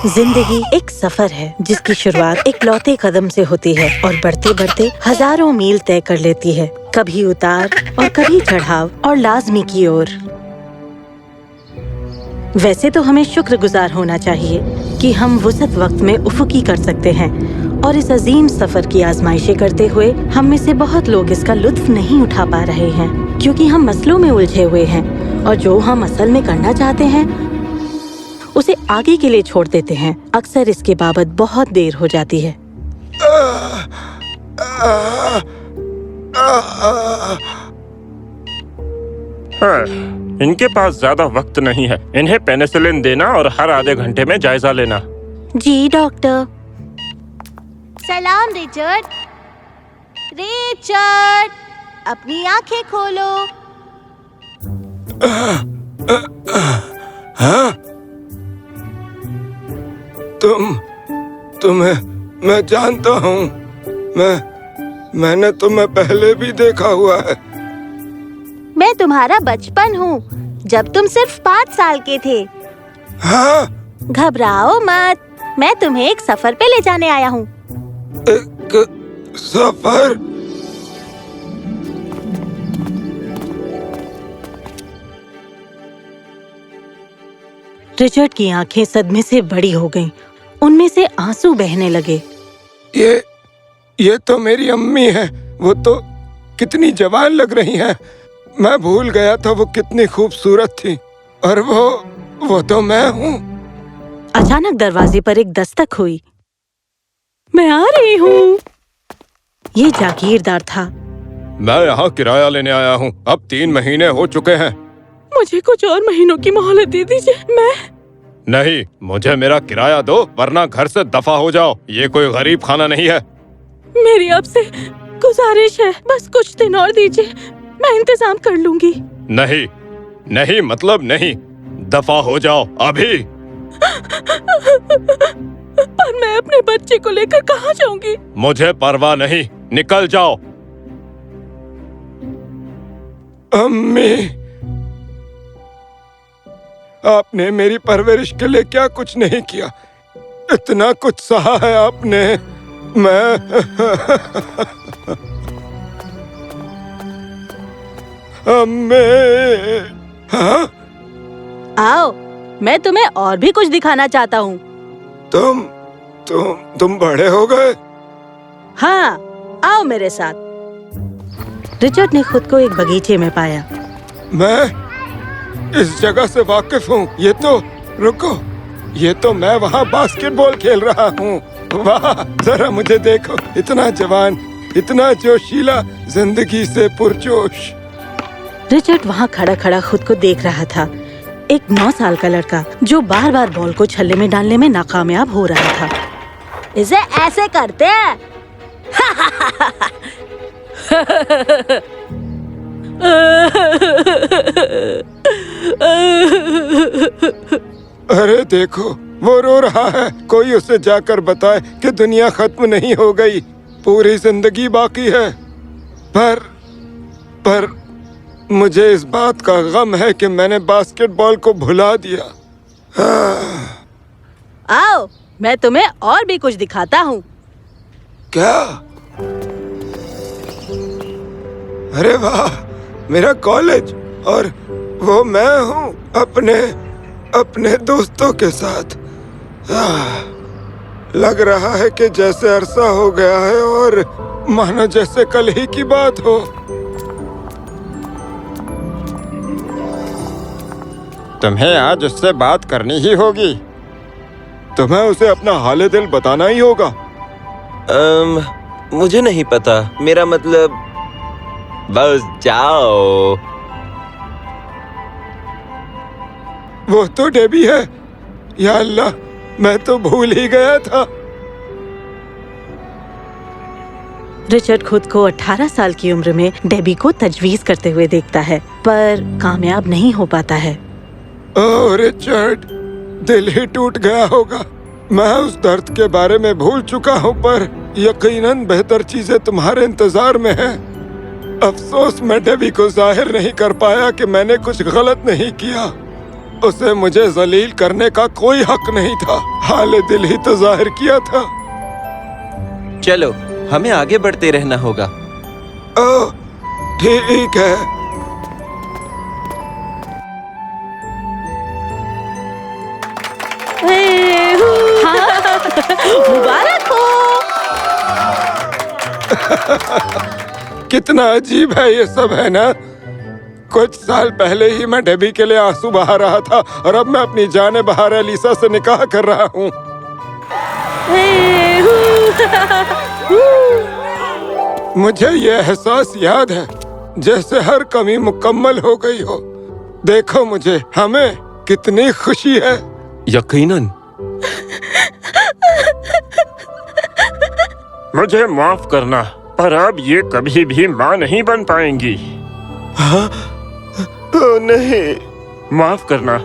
जिंदगी एक सफर है जिसकी शुरुआत एक लौते कदम से होती है और बढ़ते बढ़ते हजारों मील तय कर लेती है, कभी उतार और कभी चढ़ाव और लाजमी की ओर। वैसे तो हमें शुक्रगुजार होना चाहिए कि हम वुसअत वक्त में उफुकी कर सकते हैं और इस अजीम सफर की आजमाइशें करते हुए हम में से बहुत लोग इसका लुत्फ नहीं उठा पा रहे हैं क्योंकि हम मसलों में उलझे हुए हैं और जो हम असल में करना चाहते हैं उसे आगे के लिए छोड़ देते हैं। अक्सर इसके बाबत बहुत देर हो जाती है। इनके पास ज्यादा वक्त नहीं है। इन्हें पेनिसिलिन देना और हर आधे घंटे में जायजा लेना। जी डॉक्टर। सलाम रिचर्ड। रिचर्ड, अपनी आंखें खोलो। हाँ? तुम्हें मैं जानता हूँ। मैंने तुम्हें पहले भी देखा हुआ है। मैं तुम्हारा बचपन हूँ, जब तुम सिर्फ 5 साल के थे। हाँ? घबराओ मत, मैं तुम्हें एक सफर पे ले जाने आया हूँ। एक सफर? रिचर्ड की आंखें सदमे से बड़ी हो गईं। उनमें से आंसू बहने लगे। ये तो मेरी अम्मी है। वो तो कितनी जवान लग रही हैं। मैं भूल गया था वो कितनी खूबसूरत थी। और वो तो मैं हूँ। अचानक दरवाजे पर एक दस्तक हुई। मैं आ रही हूँ। ये जागीरदार था। मैं यहाँ किराया लेने आया हूँ। अब 3 महीने हो चुके हैं। मुझे कुछ और महीनों की मोहलत दे दीजिए। नहीं, मुझे मेरा किराया दो वरना घर से दफा हो जाओ। ये कोई गरीब खाना नहीं है। मेरी आपसे गुजारिश है, बस कुछ दिन और दीजिए, मैं इंतजाम कर लूंगी। नहीं, नहीं मतलब नहीं। दफा हो जाओ अभी। पर मैं अपने बच्चे को लेकर कहाँ जाऊंगी? मुझे परवाह नहीं, निकल जाओ। अम्मी, आपने मेरी परवरिश के लिए क्या कुछ नहीं किया। इतना कुछ सहा है आपने। मैं अम्मी। हाँ? आओ, मैं तुम्हें और भी कुछ दिखाना चाहता हूँ। तुम बड़े हो गए। हाँ, आओ मेरे साथ। रिचर्ड ने खुद को एक बगीचे में पाया। मैं इस जगह से वाकिफ हूँ। रुको, ये तो मैं वहाँ बास्केटबॉल खेल रहा हूँ। वाह, जरा मुझे देखो, इतना जवान, इतना जोशीला, जिंदगी से पुरजोश। रिचर्ड वहाँ खड़ा खड़ा खुद को देख रहा था। एक 9 साल का लड़का जो बार बार बॉल को छल्ले में डालने में नाकामयाब हो रहा था। इसे ऐसे करते हैं। अरे देखो, वो रो रहा है। कोई उसे जाकर बताए कि दुनिया खत्म नहीं हो गई, पूरी जिंदगी बाकी है। पर मुझे इस बात का गम है कि मैंने बास्केटबॉल को भुला दिया। आओ, मैं तुम्हें और भी कुछ दिखाता हूँ। क्या? अरे वाह, मेरा कॉलेज, और वो मैं हूँ अपने दोस्तों के साथ। लग रहा है कि जैसे अरसा हो गया है और मानो जैसे कल ही की बात हो। तुम्हें आज उससे बात करनी ही होगी। तुम्हें उसे अपना हाले दिल बताना ही होगा। मुझे नहीं पता। मेरा मतलब, बस जाओ। वो तो डेबी है। या अल्लाह, मैं तो भूल ही गया था। रिचर्ड खुद को 18 साल की उम्र में डेबी को तजवीज करते हुए देखता है, पर कामयाब नहीं हो पाता है। ओह रिचर्ड, दिल ही टूट गया होगा। मैं उस दर्द के बारे में भूल चुका हूँ, पर यकीनन बेहतर चीजें तुम्हारे इंतजार में हैं। अफसोस मैं डेबी को जाहिर नहीं कर पाया कि मैंने कुछ गलत नहीं किया। उसे मुझे जलील करने का कोई हक नहीं था। हाल दिल ही तो जाहिर किया था। चलो, हमें आगे बढ़ते रहना होगा। ओह, ठीक है। मुबारक हो। कितना अजीब है ये सब, है ना? कुछ साल पहले ही मैं डेबी के लिए आंसू बहा रहा था और अब मैं अपनी जाने बहा रहे एलिसा से निकाह कर रहा हूँ। मुझे ये एहसास याद है जैसे हर कमी मुकम्मल हो गई हो। देखो मुझे, हमें कितनी खुशी है। यकीनन। मुझे माफ करना, पर अब ये कभी भी माँ नहीं बन पाएंगी। हाँ? ओ नहीं। माफ करना।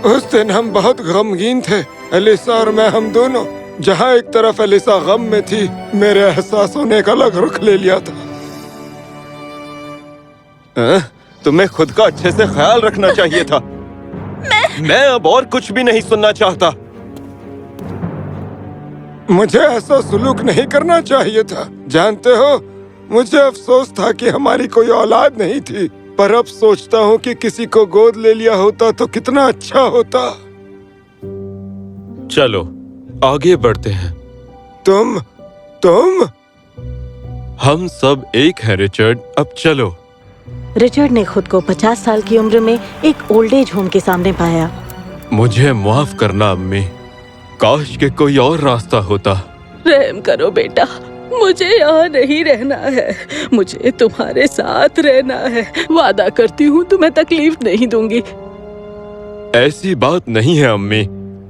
उस दिन हम बहुत गमगीन थे, एलिसा और मैं, हम दोनों। जहाँ एक तरफ एलिसा गम में थी, मेरे एहसासों ने एक अलग रुख ले लिया था। तुम्हें खुद का अच्छे से ख्याल रखना चाहिए था। मैं अब और कुछ भी नहीं सुनना चाहता। मुझे ऐसा सुलूक नहीं करना चाहिए था। जानते हो, मुझे अफसोस था कि हमारी कोई औलाद नहीं थी, पर अब सोचता हूँ कि किसी को गोद ले लिया होता तो कितना अच्छा होता। चलो, आगे बढ़ते हैं। तुम हम सब एक हैं रिचर्ड, अब चलो। रिचर्ड ने खुद को 50 साल की उम्र में एक ओल्ड एज होम के सामने पाया। मुझे माफ करना अम्मी, काश के कोई और रास्ता होता। रहम करो बेटा, मुझे यहाँ नहीं रहना है, मुझे तुम्हारे साथ रहना है। वादा करती हूँ तुम्हें तकलीफ नहीं दूंगी। ऐसी बात नहीं है अम्मी,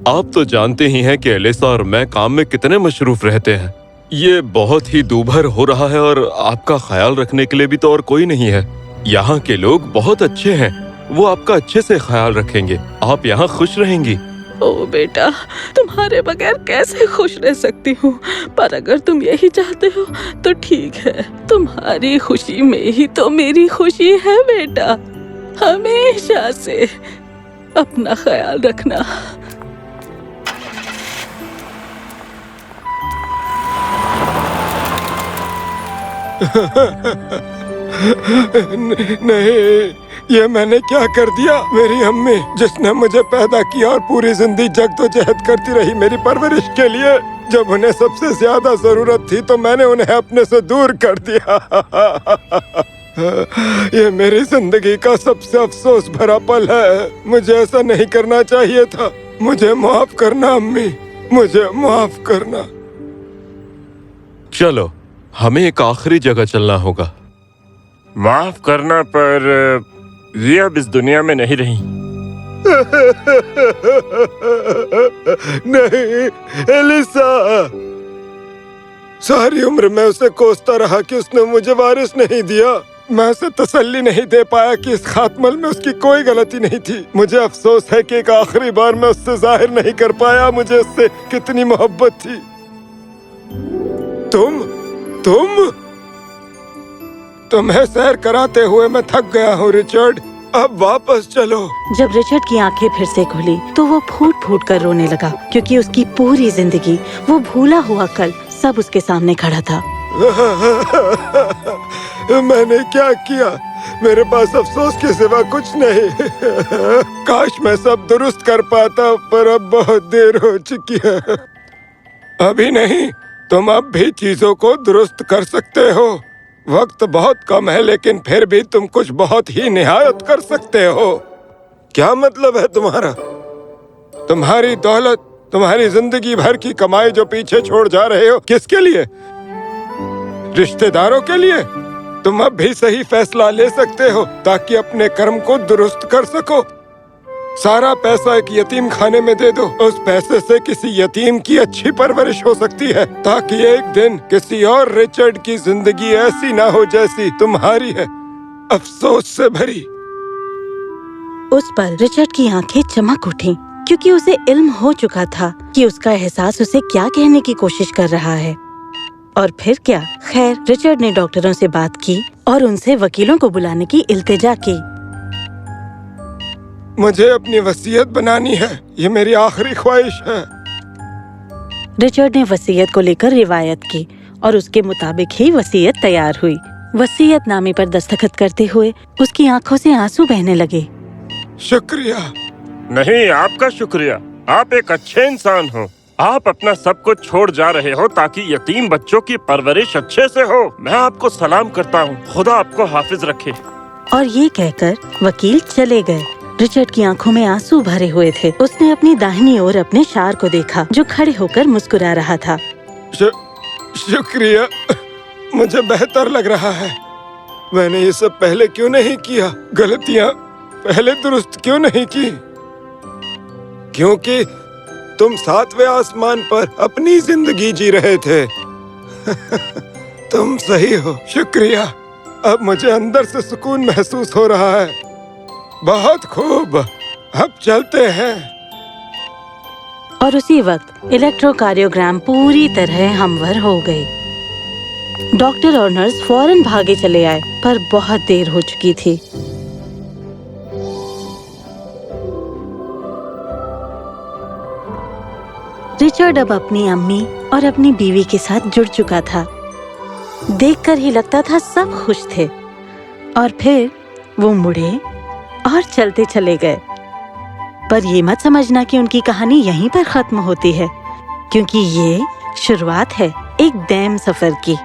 आप तो जानते ही हैं कि एलिसा और मैं काम में कितने मशरूफ रहते हैं। ये बहुत ही दूभर हो रहा है और आपका ख्याल रखने के लिए भी तो और कोई नहीं है। यहाँ के लोग बहुत अच्छे हैं, वो आपका अच्छे से ख्याल रखेंगे। आप यहाँ खुश रहेंगी। ओ बेटा, तुम्हारे बगैर कैसे खुश रह सकती हूँ, पर अगर तुम यही चाहते हो तो ठीक है। तुम्हारी खुशी में ही तो मेरी खुशी है बेटा। हमेशा से अपना ख्याल रखना। नहीं, ये मैंने क्या कर दिया? मेरी अम्मी, जिसने मुझे पैदा किया और पूरी जिंदगी जद्दोजहद करती रही मेरी परवरिश के लिए, जब उन्हें सबसे ज्यादा जरूरत थी तो मैंने उन्हें अपने से दूर कर दिया। ये मेरी जिंदगी का सबसे अफसोस भरा पल है। मुझे ऐसा नहीं करना चाहिए था। मुझे माफ करना अम्मी, मुझे माफ करना। चलो, हमें एक आखिरी जगह चलना होगा। माफ करना, पर ये अब इस दुनिया में नहीं रही। नहीं एलिसा, सारी उम्र मैं उसे कोसता रहा कि उसने मुझे वारिस नहीं दिया। मैं उसे तसल्ली नहीं दे पाया कि इस खात्मल में उसकी कोई गलती नहीं थी। मुझे अफसोस है कि एक आखिरी बार मैं उससे जाहिर नहीं कर पाया मुझे उससे कितनी मोहब्बत थी। तुम्हें सैर कराते हुए मैं थक गया हूँ रिचर्ड, अब वापस चलो। जब रिचर्ड की आंखें फिर से खुली तो वो फूट फूट कर रोने लगा, क्योंकि उसकी पूरी जिंदगी, वो भूला हुआ कल, सब उसके सामने खड़ा था। मैंने क्या किया? मेरे पास अफसोस के सिवा कुछ नहीं। काश मैं सब दुरुस्त कर पाता, पर अब बहुत देर हो चुकी है। अभी नहीं, तुम अब भी चीजों को दुरुस्त कर सकते हो। वक्त बहुत कम है, लेकिन फिर भी तुम कुछ बहुत ही निहायत कर सकते हो। क्या मतलब है तुम्हारा? तुम्हारी दौलत, तुम्हारी जिंदगी भर की कमाई जो पीछे छोड़ जा रहे हो, किसके लिए? रिश्तेदारों के लिए? तुम अब भी सही फैसला ले सकते हो ताकि अपने कर्म को दुरुस्त कर सको। सारा पैसा एक यतीम खाने में दे दो। उस पैसे से किसी यतीम की अच्छी परवरिश हो सकती है, ताकि एक दिन किसी और रिचर्ड की जिंदगी ऐसी ना हो जैसी तुम्हारी है, अफसोस से भरी। उस पर रिचर्ड की आंखें चमक उठी, क्योंकि उसे इल्म हो चुका था कि उसका एहसास उसे क्या कहने की कोशिश कर रहा है। और फिर क्या? खैर, रिचर्ड ने डॉक्टरों से बात की और उनसे वकीलों को बुलाने की इल्तिजा की। मुझे अपनी वसीयत बनानी है। ये मेरी आखिरी ख्वाहिश है। रिचर्ड ने वसीयत को लेकर रिवायत की और उसके मुताबिक ही वसीयत तैयार हुई। वसीयतनामे पर दस्तखत करते हुए उसकी आंखों से आंसू बहने लगे। शुक्रिया। नहीं, आपका शुक्रिया। आप एक अच्छे इंसान हो। आप अपना सब कुछ छोड़ जा रहे हो ताकि यतीम बच्चों की परवरिश अच्छे से हो। मैं आपको सलाम करता हूँ। खुदा आपको हाफिज रखे। और ये कहकर वकील चले गए। रिचर्ड की आंखों में आंसू भरे हुए थे। उसने अपनी दाहिनी ओर अपने शार को देखा जो खड़े होकर मुस्कुरा रहा था। शुक्रिया, मुझे बेहतर लग रहा है। मैंने ये सब पहले क्यों नहीं किया? गलतियां पहले दुरुस्त क्यों नहीं की? क्योंकि तुम 7वें आसमान पर अपनी जिंदगी जी रहे थे। तुम सही हो। शुक्रिया। अब मुझे अंदर से सुकून महसूस हो रहा है। बहुत खूब, अब चलते हैं। और उसी वक्त इलेक्ट्रोकार्डियोग्राम पूरी तरह हमवर हो गई। डॉक्टर और नर्स फौरन भागे चले आए, पर बहुत देर हो चुकी थी। रिचर्ड अब अपनी अम्मी और अपनी बीवी के साथ जुड़ चुका था। देखकर ही लगता था सब खुश थे। और फिर वो मुड़े और चलते चले गए। पर ये मत समझना कि उनकी कहानी यहीं पर खत्म होती है, क्योंकि ये शुरुआत है एक दैम सफर की।